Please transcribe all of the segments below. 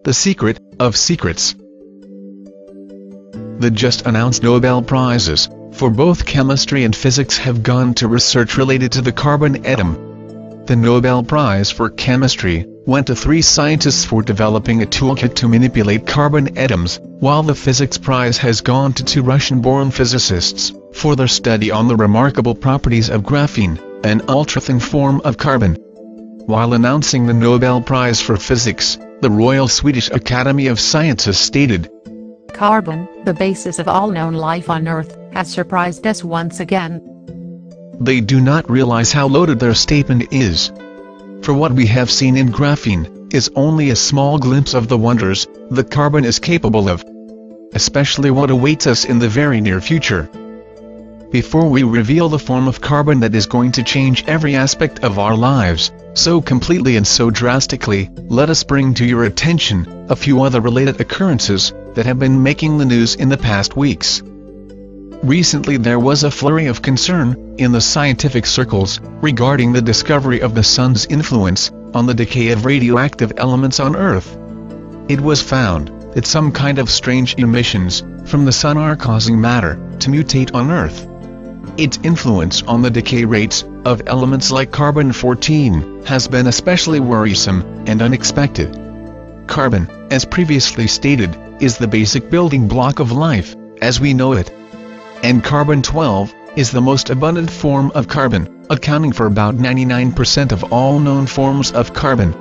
The secret of secrets. The just announced Nobel Prizes for both chemistry and physics have gone to research related to the carbon atom. The Nobel Prize for Chemistry went to 3 scientists for developing a toolkit to manipulate carbon atoms, while the Physics Prize has gone to 2 Russian-born physicists for their study on the remarkable properties of graphene, an ultra-thin form of carbon. While announcing the Nobel Prize for Physics, the Royal Swedish Academy of Sciences stated, "Carbon, the basis of all known life on Earth, has surprised us once again." They do not realize how loaded their statement is. For what we have seen in graphene is only a small glimpse of the wonders the carbon is capable of, especially what awaits us in the very near future. Before we reveal the form of carbon that is going to change every aspect of our lives, so completely and so drastically, let us bring to your attention a few other related occurrences that have been making the news in the past weeks. Recently there was a flurry of concern in the scientific circles regarding the discovery of the sun's influence on the decay of radioactive elements on Earth. It was found that some kind of strange emissions from the sun are causing matter to mutate on Earth. Its influence on the decay rates of elements like carbon-14 has been especially worrisome and unexpected. Carbon, as previously stated, is the basic building block of life, as we know it. And carbon-12 is the most abundant form of carbon, accounting for about 99% of all known forms of carbon.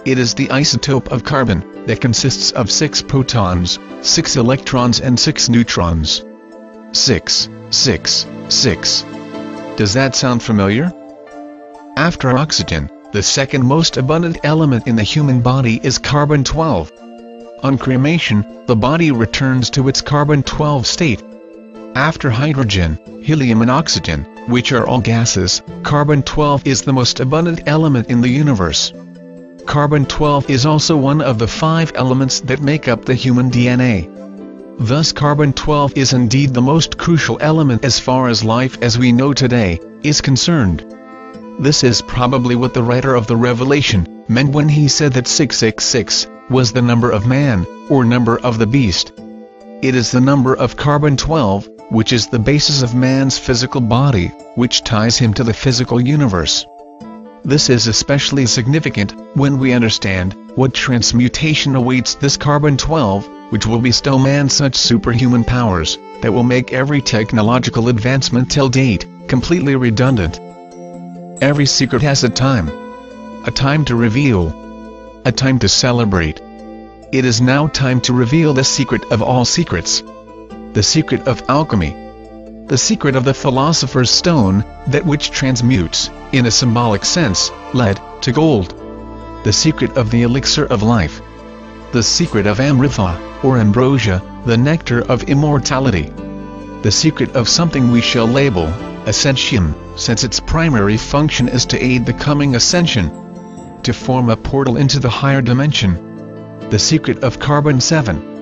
It is the isotope of carbon that consists of 6 protons, 6 electrons and 6 neutrons. 6, 6, 6. Does that sound familiar? After oxygen, the second most abundant element in the human body is carbon-12. On cremation, the body returns to its carbon-12 state. After hydrogen, helium and oxygen, which are all gases, carbon-12 is the most abundant element in the universe. Carbon-12 is also one of the 5 elements that make up the human DNA. Thus carbon-12 is indeed the most crucial element as far as life as we know today is concerned. This is probably what the writer of the Revelation meant when he said that 666 was the number of man, or number of the beast. It is the number of carbon-12, which is the basis of man's physical body, which ties him to the physical universe. This is especially significant when we understand what transmutation awaits this carbon-12, which will bestow man such superhuman powers that will make every technological advancement till date completely redundant. Every secret has a time to reveal, a time to celebrate. It is now time to reveal the secret of all secrets, the secret of alchemy, the secret of the philosopher's stone, that which transmutes, in a symbolic sense, lead to gold, the secret of the elixir of life, the secret of amrita, or ambrosia, the nectar of immortality, the secret of something we shall label ascension, since its primary function is to aid the coming ascension, to form a portal into the higher dimension, the secret of carbon-7.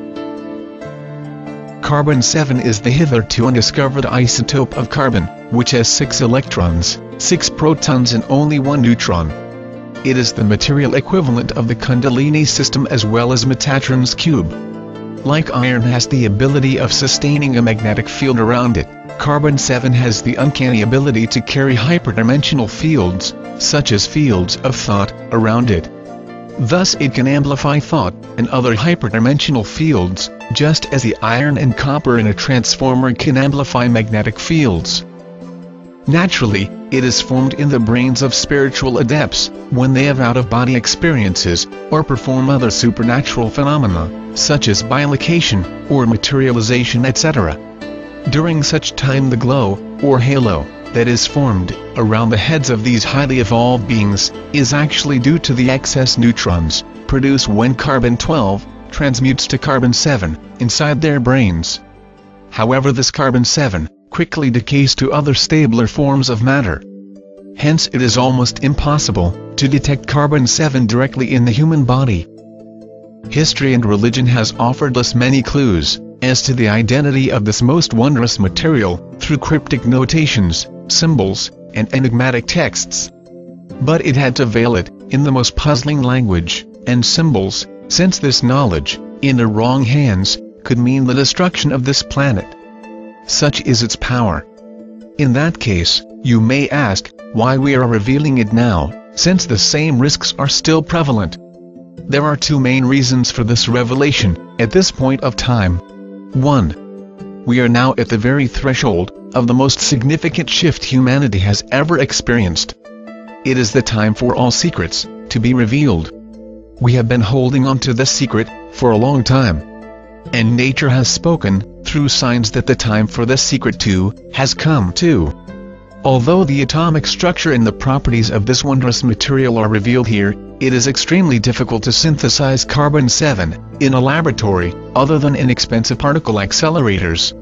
Carbon-7 is the hitherto undiscovered isotope of carbon, which has 6 electrons, 6 protons and only 1 neutron. It is the material equivalent of the Kundalini system as well as Metatron's cube. Like iron has the ability of sustaining a magnetic field around it, carbon-7 has the uncanny ability to carry hyperdimensional fields, such as fields of thought, around it. Thus it can amplify thought and other hyperdimensional fields, just as the iron and copper in a transformer can amplify magnetic fields. Naturally, it is formed in the brains of spiritual adepts when they have out-of-body experiences or perform other supernatural phenomena, such as bilocation or materialization, etc. During such time the glow, or halo, that is formed around the heads of these highly evolved beings is actually due to the excess neutrons produced when carbon-12 transmutes to carbon-7 inside their brains. However, this carbon-7 quickly decays to other stabler forms of matter. Hence it is almost impossible to detect carbon-7 directly in the human body. History and religion has offered us many clues as to the identity of this most wondrous material through cryptic notations, symbols, and enigmatic texts. But it had to veil it in the most puzzling language and symbols, since this knowledge, in the wrong hands, could mean the destruction of this planet. Such is its power. In that case, you may ask, why we are revealing it now, since the same risks are still prevalent. There are two main reasons for this revelation, at this point of time. 1. We are now at the very threshold of the most significant shift humanity has ever experienced. It is the time for all secrets to be revealed. We have been holding on to this secret for a long time. And nature has spoken, through signs, that the time for this secret too has come too. Although the atomic structure and the properties of this wondrous material are revealed here, it is extremely difficult to synthesize Carbon7 in a laboratory, other than inexpensive particle accelerators.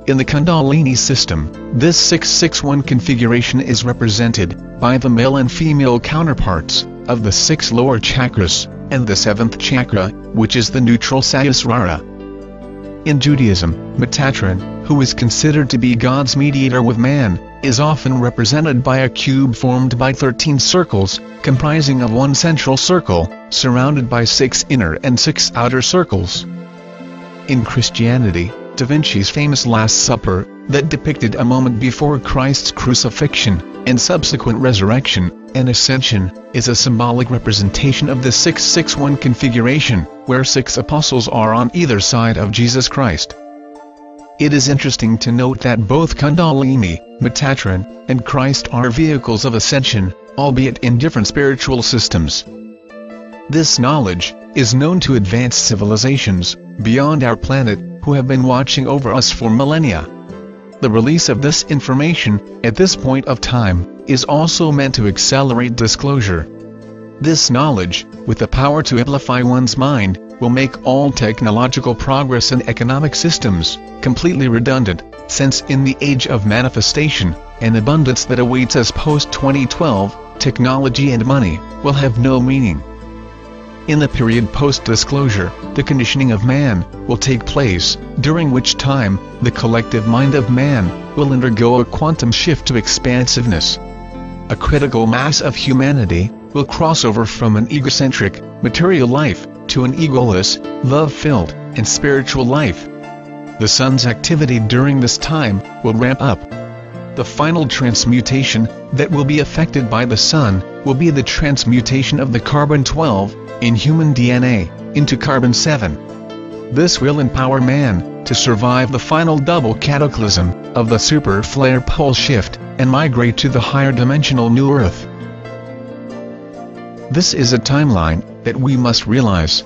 In the Kundalini system, this 661 configuration is represented by the male and female counterparts of the 6 lower chakras, and the 7th chakra, which is the neutral Sahasrara. In Judaism, Metatron, who is considered to be God's mediator with man, is often represented by a cube formed by 13 circles, comprising of one central circle, surrounded by 6 inner and 6 outer circles. In Christianity, Da Vinci's famous Last Supper, that depicted a moment before Christ's crucifixion, and subsequent resurrection and ascension, is a symbolic representation of the 661 configuration, where 6 apostles are on either side of Jesus Christ. It is interesting to note that both Kundalini, Metatron, and Christ are vehicles of ascension, albeit in different spiritual systems. This knowledge is known to advanced civilizations beyond our planet, who have been watching over us for millennia. The release of this information, at this point of time, is also meant to accelerate disclosure. This knowledge, with the power to amplify one's mind, will make all technological progress and economic systems completely redundant, since in the age of manifestation and abundance that awaits us post-2012, technology and money will have no meaning. In the period post-disclosure, the conditioning of man will take place, during which time the collective mind of man will undergo a quantum shift to expansiveness. A critical mass of humanity will cross over from an egocentric, material life to an egoless, love-filled, and spiritual life. The sun's activity during this time will ramp up. The final transmutation that will be affected by the sun will be the transmutation of the Carbon12 in human DNA into Carbon7. This will empower man to survive the final double cataclysm of the super flare pole shift and migrate to the higher dimensional new Earth. This is a timeline that we must realize.